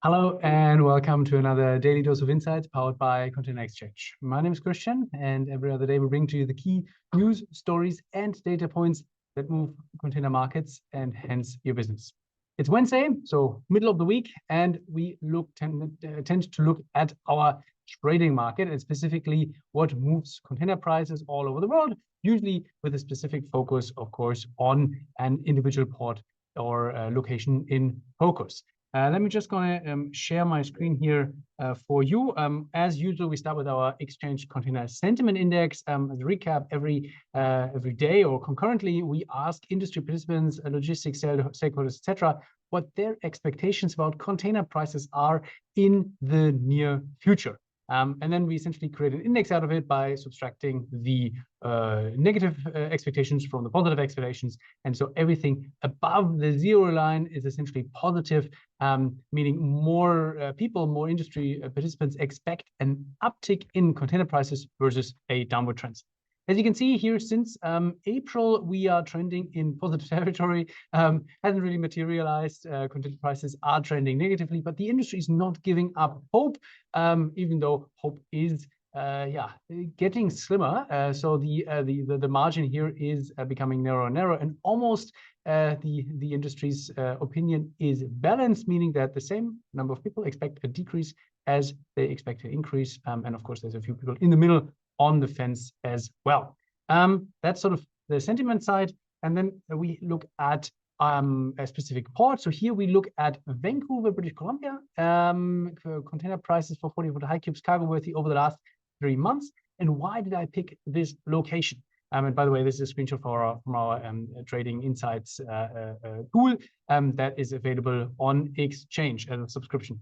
Hello and welcome to another daily dose of insights powered by Container Exchange. My name is Christian, and every other day we bring to you the key news, stories, and data points that move container markets and hence your business. It's Wednesday, so middle of the week, and we tend to look at our trading market and specifically what moves container prices all over the world, usually with a specific focus, of course, on an individual port or location in focus. Let me just share my screen here for you. As usual, we start with our Exchange Container Sentiment Index. As a recap, every day or concurrently, we ask industry participants, logistics stakeholders, etc., what their expectations about container prices are in the near future. And then we essentially create an index out of it by subtracting the negative expectations from the positive expectations. And so everything above the zero line is essentially positive, meaning more people, more industry participants expect an uptick in container prices versus a downward trend. As you can see here, since April, we are trending in positive territory. Hasn't really materialized. Container prices are trending negatively, but the industry is not giving up hope, even though hope is getting slimmer. So the margin here is becoming narrower and narrower, and almost the industry's opinion is balanced, meaning that the same number of people expect a decrease as they expect an increase. And of course, there's a few people in the middle on the fence as well. That's sort of the sentiment side. And then we look at a specific port. So here we look at Vancouver, British Columbia, container prices for 40-foot high cubes cargo worthy over the last 3 months. And why did I pick this location? And by the way, this is a screenshot from our trading insights tool that is available on Exchange as a subscription.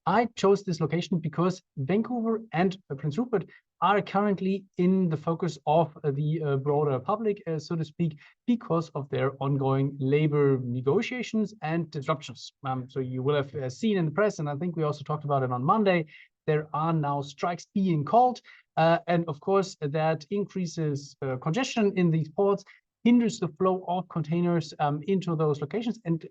I chose this location because Vancouver and Prince Rupert are currently in the focus of the broader public, so to speak, because of their ongoing labor negotiations and disruptions. So you will have seen in the press, and I think we also talked about it on Monday, there are now strikes being called. And of course, that increases congestion in these ports, hinders the flow of containers into those locations. And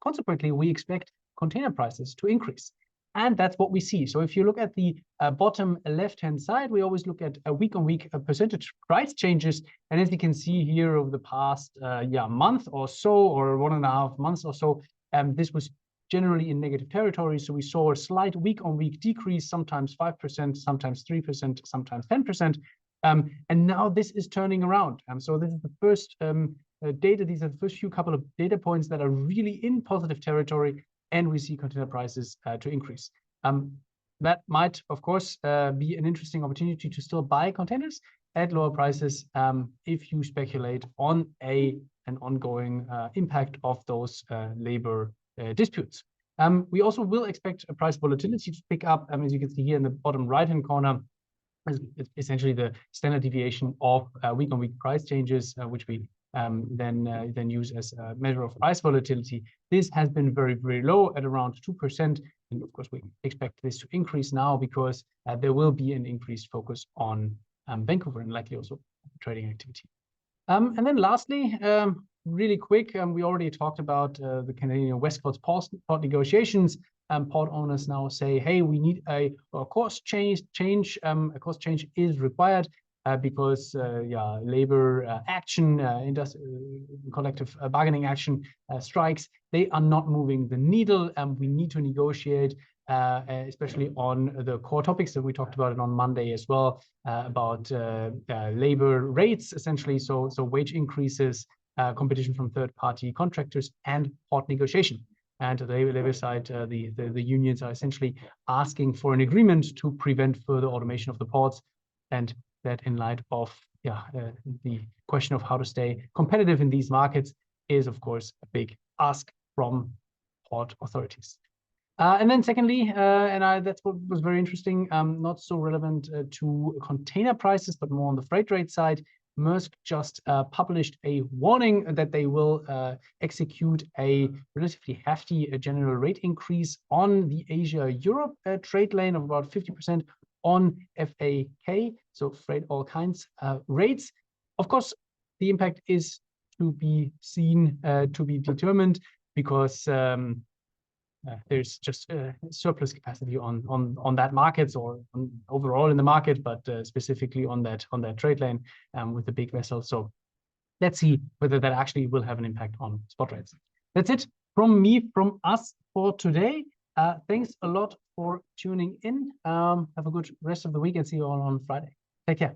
consequently, we expect container prices to increase. And that's what we see. So if you look at the bottom left-hand side, we always look at week-on-week percentage price changes. And as you can see here over the past month or so, or 1.5 months or so, this was generally in negative territory. So we saw a slight week-on-week decrease, sometimes 5%, sometimes 3%, sometimes 10%. And now this is turning around. So this is the first data. These are the first few couple of data points that are really in positive territory, and we see container prices to increase. That might, of course, be an interesting opportunity to still buy containers at lower prices if you speculate on an ongoing impact of those labor disputes. We also will expect a price volatility to pick up. As you can see here in the bottom right-hand corner, is essentially the standard deviation of week-on-week price changes, which we then use as a measure of price volatility. This has been very, very low at around 2%. And of course, we expect this to increase now because there will be an increased focus on Vancouver and likely also trading activity. And then lastly, really quick, we already talked about the Canadian West Coast port negotiations. Port owners now say, hey, we need a cost change. A cost change is required because labor action, collective bargaining action, strikes, they are not moving the needle. We need to negotiate, especially on the core topics that we talked about it on Monday as well, about labor rates, essentially. So wage increases, competition from third-party contractors, and port negotiation. And the labor side, the unions are essentially asking for an agreement to prevent further automation of the ports, and that in light of the question of how to stay competitive in these markets is, of course, a big ask from port authorities. And then secondly, that's what was very interesting, not so relevant to container prices, but more on the freight rate side. Maersk just published a warning that they will execute a relatively hefty general rate increase on the Asia-Europe trade lane of about 50% on FAK, so freight all kinds rates. Of course, the impact is to be seen, to be determined, because there's just surplus capacity on that market or overall in the market, but specifically on that trade lane with the big vessels. So let's see whether that actually will have an impact on spot rates. That's it from me, from us for today. Thanks a lot for tuning in. Have a good rest of the week and see you all on Friday. Take care.